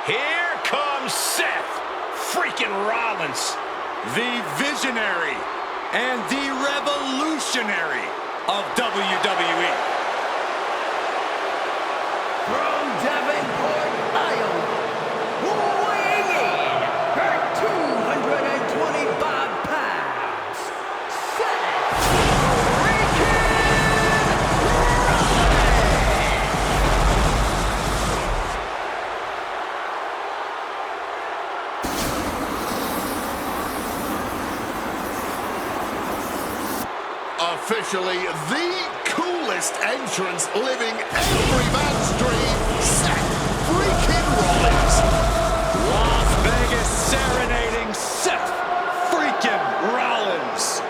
Here comes Seth freaking Rollins, the visionary and the revolutionary of WWE. From Davenport, Iowa, weighing in at 225 pounds, Seth freaking Rollins! Officially the coolest entrance living every man's dream, Seth freaking Rollins. Las Vegas serenading Seth freaking Rollins.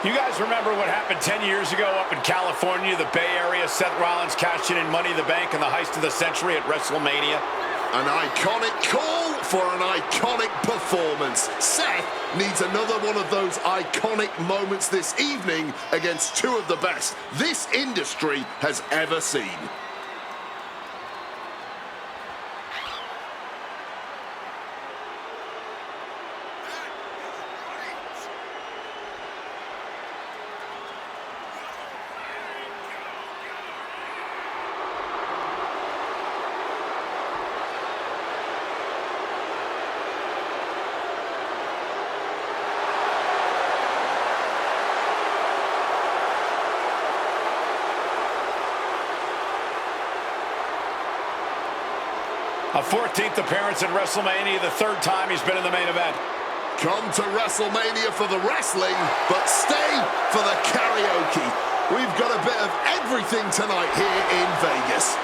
You guys remember what happened 10 years ago up in California, the Bay Area? Seth Rollins cashing in Money in the Bank in the heist of the century at WrestleMania. An iconic call for an iconic performance. Seth needs another one of those iconic moments this evening against two of the best this industry has ever seen. A 14th appearance in WrestleMania, the third time he's been in the main event. Come to WrestleMania for the wrestling, but stay for the karaoke. We've got a bit of everything tonight here in Vegas.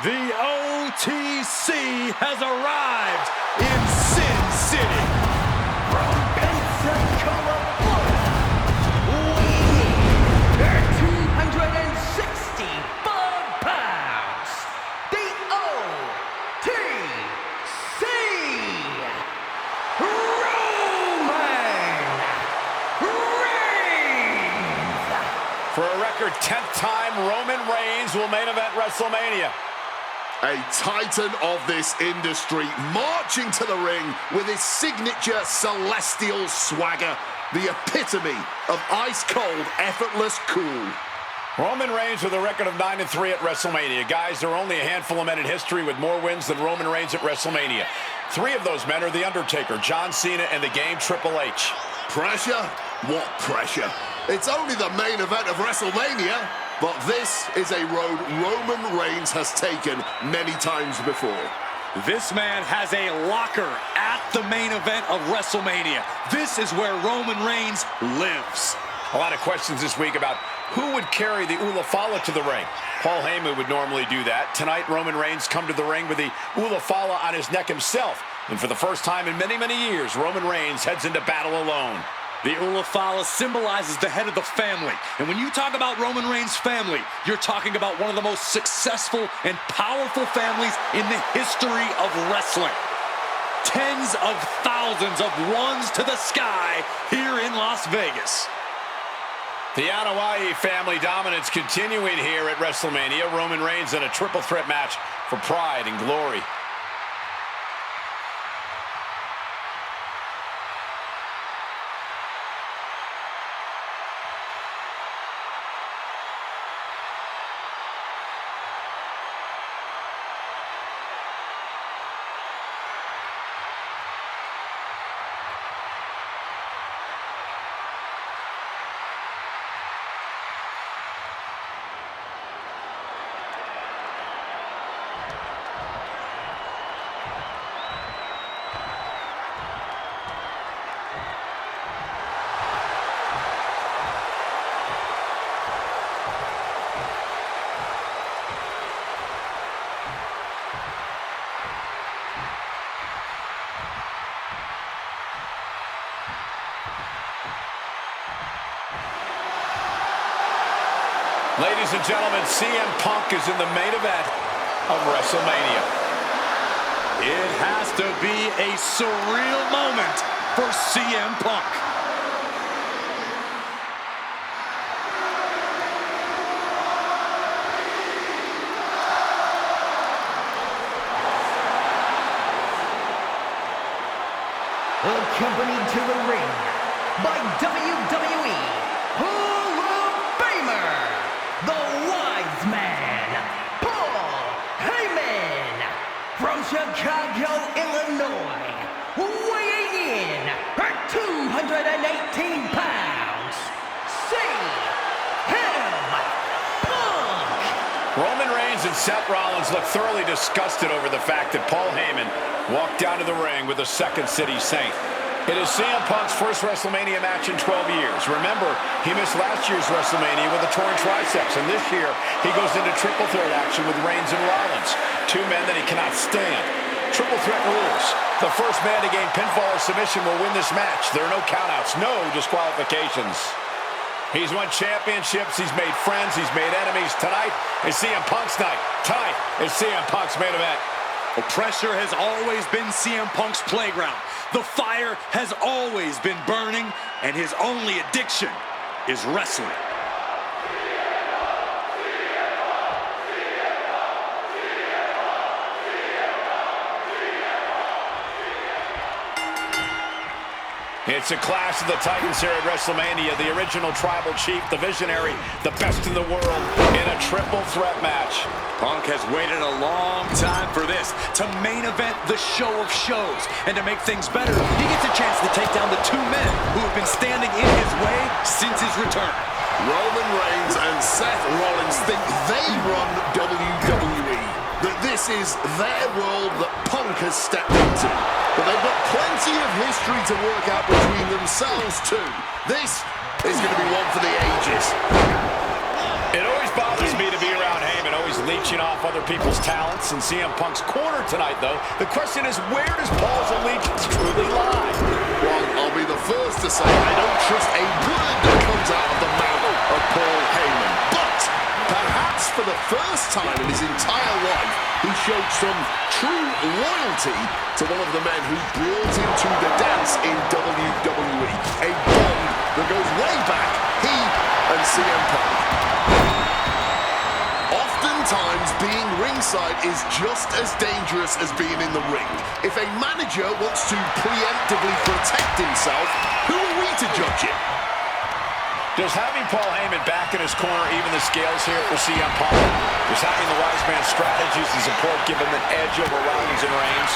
The OTC has arrived in Sin City. From Pensacola, Florida, weighing in at 265 pounds, the OTC, Roman Reigns. For a record 10th time, Roman Reigns will main event WrestleMania. A titan of this industry marching to the ring with his signature celestial swagger, the epitome of ice-cold, effortless cool. Roman Reigns with a record of 9-3 at WrestleMania. Guys, there are only a handful of men in history with more wins than Roman Reigns at WrestleMania. 3 of those men are The Undertaker, John Cena, and the Game Triple H. Pressure? What pressure? It's only the main event of WrestleMania, but this is a road Roman Reigns has taken many times before. This man has a locker at the main event of WrestleMania. This is where Roman Reigns lives. A lot of questions this week about who would carry the Ulafala to the ring. Paul Heyman would normally do that. Tonight, Roman Reigns come to the ring with the Ulafala on his neck himself. And for the first time in many, many years, Roman Reigns heads into battle alone. The Ulafala symbolizes the head of the family. And when you talk about Roman Reigns' family, you're talking about one of the most successful and powerful families in the history of wrestling. Tens of thousands of ones to the sky here in Las Vegas. The Anoa'i family dominance continuing here at WrestleMania. Roman Reigns in a triple threat match for pride and glory. Ladies and gentlemen, CM Punk is in the main event of WrestleMania. It has to be a surreal moment for CM Punk. Accompanied to the ring by WWE Hall of Famer, the Wise Man, Paul Heyman, from Chicago, Illinois, weighing in at 218 pounds, CM Punk. Roman Reigns and Seth Rollins look thoroughly disgusted over the fact that Paul Heyman walked down to the ring with the Second City Saint. It is CM Punk's first WrestleMania match in 12 years. Remember, he missed last year's WrestleMania with a torn triceps, and this year he goes into triple threat action with Reigns and Rollins, two men that he cannot stand. Triple threat rules. The first man to gain pinfall or submission will win this match. There are no countouts, no disqualifications. He's won championships, he's made friends, he's made enemies. Tonight is CM Punk's night. Tonight is CM Punk's main event. Well, pressure has always been CM Punk's playground. The fire has always been burning, and his only addiction is wrestling. It's a clash of the Titans here at WrestleMania. The original tribal chief, the visionary, the best in the world in a triple threat match. Punk has waited a long time for this, to main event the show of shows. And to make things better, he gets a chance to take down the two men who have been standing in his way since his return. Roman Reigns and Seth Rollins think they run WWE, that this is their world that Punk has stepped into. But they've got plenty of history to work out between themselves too. This is going to be one for the ages. It always bothers me to be around Heyman, always leeching off other people's talents. In CM Punk's corner tonight, though, the question is, where does Paul's allegiance truly lie? Well, I'll be the first to say I don't trust a word that comes out of the mouth of Paul Heyman. But perhaps for the first time in his entire life, he showed some true loyalty to one of the men who brought him to the dance in WWE. A bond that goes way back, he and CM Punk. Oftentimes, being ringside is just as dangerous as being in the ring. If a manager wants to preemptively protect himself, who are we to judge it? Does having Paul Heyman back in his corner even the scales here for CM Punk? Does having the wise man strategies and support give him an edge over Rollins and Reigns?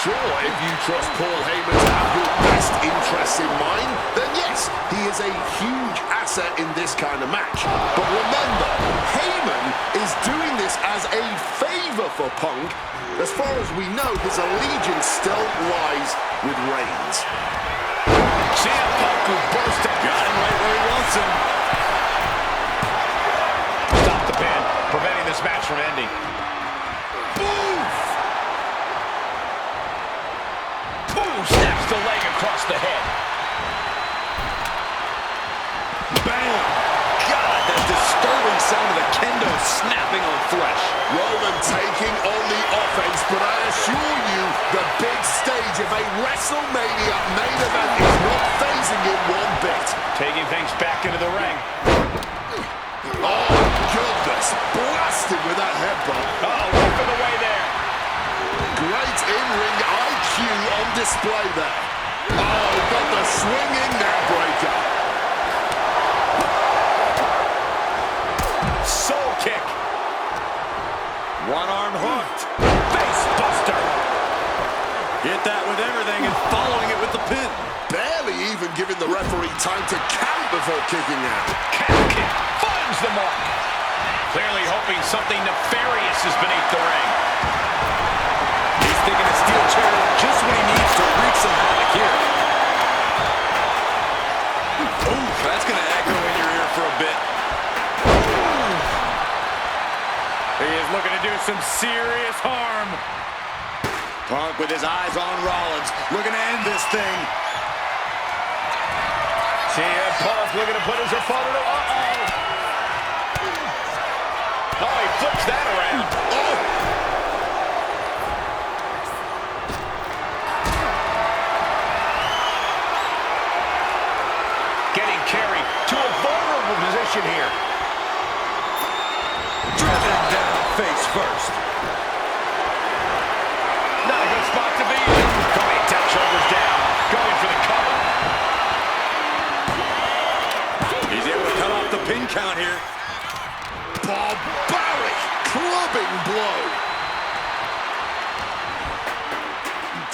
Sure, if you trust Paul Heyman to have your best interests in mind, then yes, he is a huge asset in this kind of match. But remember, Heyman is doing this as a favor for Punk. As far as we know, his allegiance still lies with Reigns. CM Punk, who burst up, Got him right where he wants him. stop the pin, preventing this match from ending. Boom! Snaps the leg across the head. Bam! God, that disturbing sound of the kendo snapping on flesh. Roman taking on the offense, but I assure you, the big stage of a WrestleMania main event is not phasing him one bit. Taking things back into the ring. Oh, goodness. Blasted with that headbutt. Uh-oh, look for the way there. Great in-ring IQ on display there. Oh, got the swinging neck breaker. Soul kick. One arm hooked. Face buster. Hit that with everything and following it with the pin. Barely even giving the referee time to count before kicking out. Calf kick. Finds the mark. Clearly hoping something nefarious is beneath the ring. He's thinking a steel chair just when he needs to wreak some havoc here. Ooh, that's going to echo in your ear for a bit. He is looking to do some serious harm. Punk with his eyes on Rollins, looking to end this thing. CM Punk looking to put his opponent. Oh, he flips that around. Oh! Getting carried to a vulnerable position here. Driven down face first. Not a good spot to be in. Going down, shoulders down. Going for the cover. He's able to cut off the pin count here. Barbaric clubbing blow.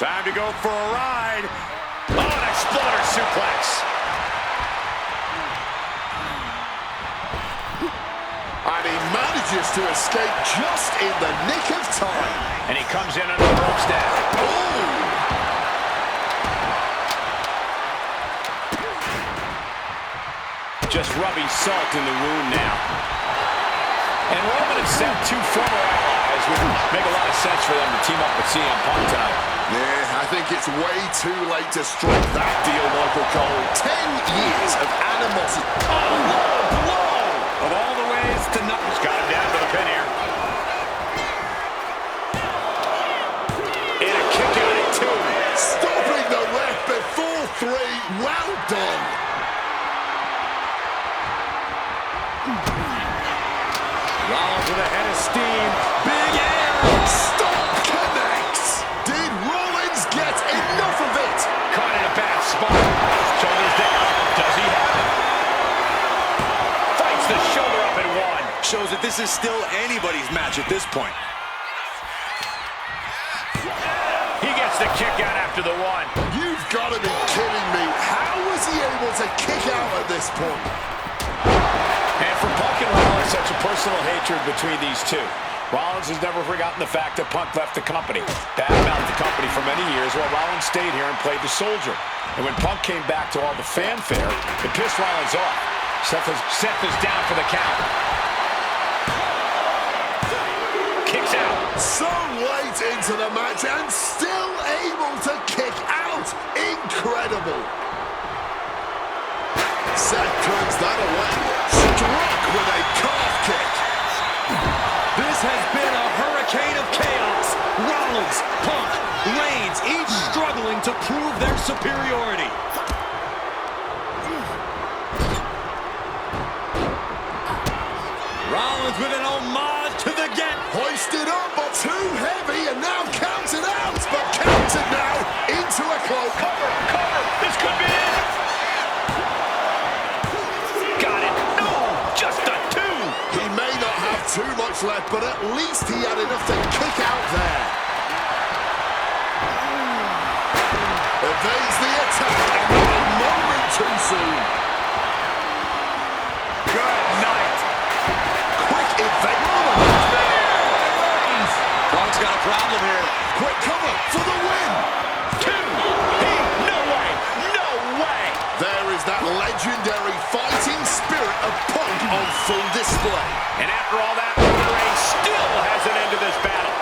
Time to go for a ride. Oh, an exploder suplex. And he manages to escape just in the nick of time. And he comes in under the ropes now. Oh! Just rubbing salt in the wound now. And Roman and Seth, two former allies, would make a lot of sense for them to team up with CM Punk tonight. Yeah, I think it's way too late to strike that deal, Michael Cole. 10 years of animosity. Oh, low blow! Of all the ways to not... He's got him down to the pin here. And a kick out at 2. Stopping the ref before 3. Well done. Rollins with a head of steam. Big air. Stop connects. Did Rollins get enough of it? Caught in a bad spot. Shoulders down. Does he have it? Fights the shoulder up at 1. Shows that this is still anybody's match at this point. He gets the kick out after the 1. You've got to be kidding me. How was he able to kick out at this point? And for Punk and Rollins, such a personal hatred between these two. Rollins has never forgotten the fact that Punk left the company, badmouthed the company for many years, while Rollins stayed here and played the soldier. And when Punk came back to all the fanfare, it pissed Rollins off. Seth is down for the count. Kicks out. So late into the match and still able to kick out. Incredible. Seth turns that away. Struck with a calf kick. This has been a hurricane of chaos. Rollins, Punk, Reigns, each struggling to prove their superiority. Rollins with an homage to the get. Hoisted up, but too heavy, and now counted out. But counted now into a cloak. Cover, cover. This could be it. Got it. No, just a 2. He may not have too much left, but at least he had enough to kick out there. Evades the attack, and not a moment too soon. Good night. Quick evade. Punk's got a problem here. Quick cover for the win. 2. No way. No way. There is that legendary fighting spirit of Punk on full display. And after all that, Roman Reigns still hasn't ended this battle.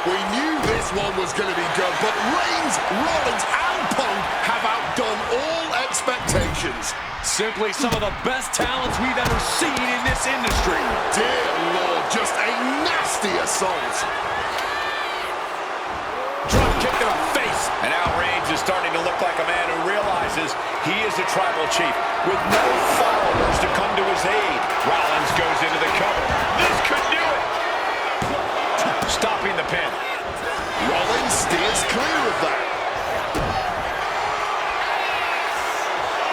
We knew this one was going to be good, but Reigns, Rollins, and Punk have outdone all expectations. expectations. Simply some of the best talents we've ever seen in this industry. Dear Lord, just a nasty assault. Drop kick to the face. And now Reigns is starting to look like a man who realizes he is a tribal chief with no followers to come to his aid. Rollins goes into the cover. This could do it. Stopping the pin. Rollins steers clear of that.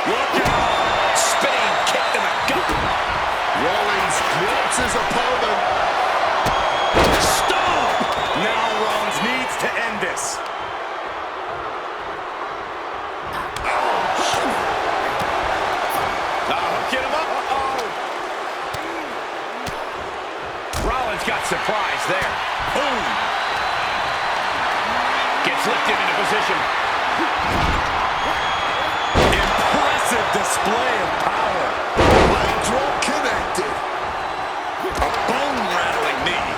Look out. Spinning kick to the gut. Rollins drops his opponent. Stop! Now Rollins needs to end this. Get him up. Rollins got surprise there. Boom. Gets lifted into position. Impressive display of power. Leg drop connected. A bone-rattling knee.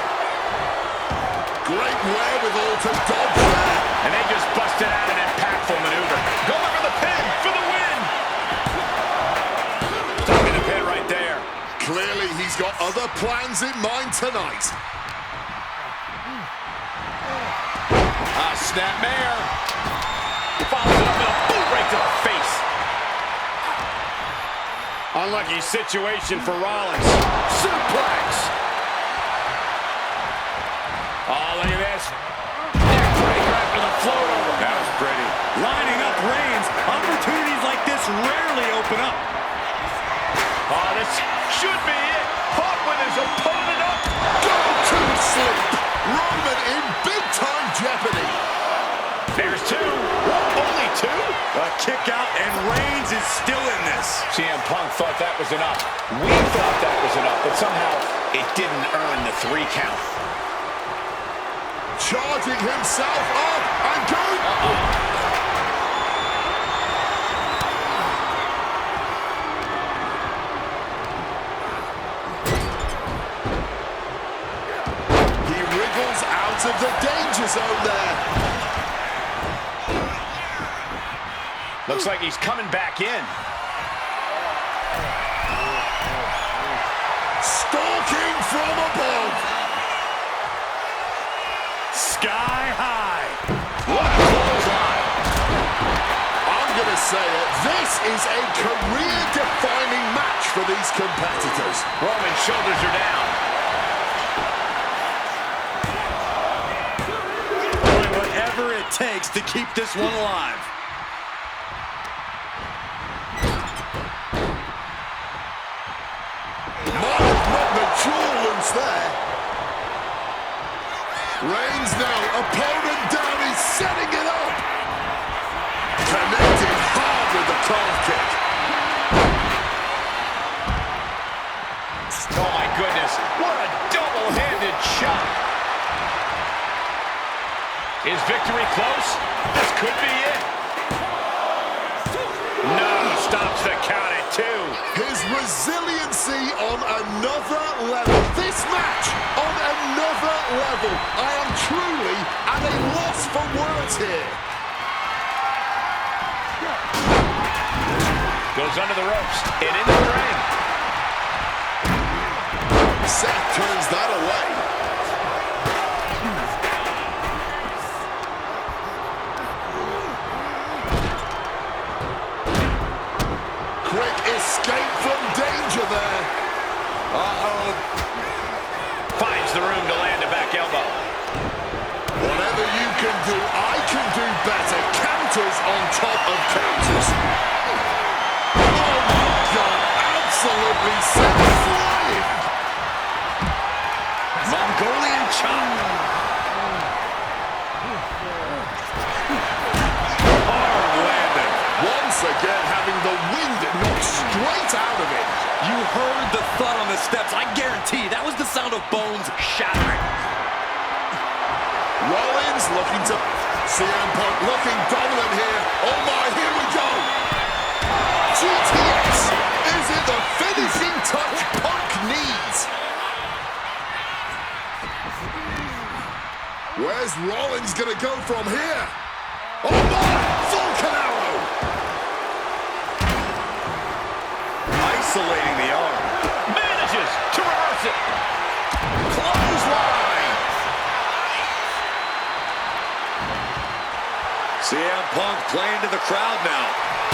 Great wherewithal to dodge there. And they just busted out an impactful maneuver. Going for the pin for the win. Stopping the pin right there. Clearly, he's got other plans in mind tonight. Snapmare. Follows it up with a boot right to the face. Unlucky situation for Rollins. Suplex. Oh, look at this. Neckbreaker after the float over. That was pretty. Lining up Reigns. Opportunities like this rarely open up. Oh, this should be it. Caught with his opponent up. Go to sleep. Roman in big-time jeopardy. There's two. Only two? A kick out, and Reigns is still in this. CM Punk thought that was enough. We thought that was enough, but somehow it didn't earn the 3 count. Charging himself up and going. He wriggles out of the danger zone there. Looks like he's coming back in. Stalking from above. Sky high. What a clothesline. I'm going to say it. This is a career-defining match for these competitors. Roman's shoulders are down. Doing whatever it takes to keep this one alive. There. Reigns now, opponent down, he's setting it up. Connected hard with the calf kick. Oh my goodness, what a double-handed shot. Is victory close? This could be it. No, stops the count at 2. His resiliency on another level. This match on another level. I am truly at a loss for words here. Goes under the ropes and into the ring. Seth turns that away. Quick escape from danger there. Uh-oh. Finds the room to land a back elbow. Whatever you can do, I can do better. Counters on top of counters. Oh my God, absolutely sent flying. Mongolian chop. Hard landed. Once again, having the wind knocked straight out of it. You heard the thud on the steps. I guarantee that was the sound of bones shattering. Rollins looking to... CM Punk looking dominant here. Oh my, here we go. GTS. Is it the finishing touch Punk needs? Where's Rollins going to go from here? Oh my, Falcon Arrow. isolating the arm. Manages to reverse it. Clothesline. CM Punk playing to the crowd now.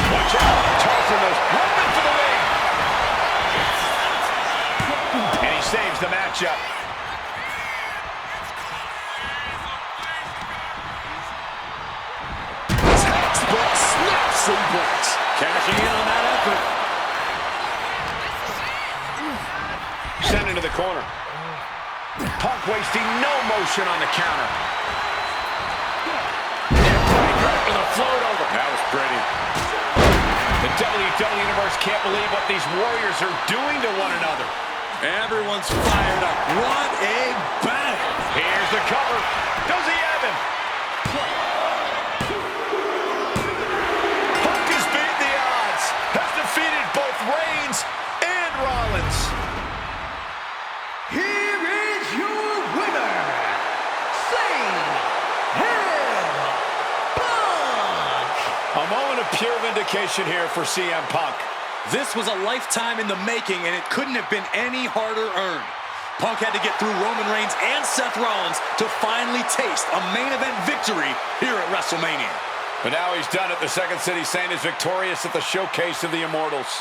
Watch out. Tossing those. Roman for the win. And he saves the matchup. Textbook snap suplex. Cashing in on that effort. Sent into the corner. Punk wasting no motion on the counter. With a float over. That was pretty. The WWE Universe can't believe what these Warriors are doing to one another. Everyone's fired up. What a battle. Here's the cover. Does he have him? Punk has beat the odds. Has defeated both Reigns and Rollins. Here is your winner, CM Punk! A moment of pure vindication here for CM Punk. This was a lifetime in the making, and it couldn't have been any harder earned. Punk had to get through Roman Reigns and Seth Rollins to finally taste a main event victory here at WrestleMania. But now he's done it. The Second City Saint is victorious at the Showcase of the Immortals.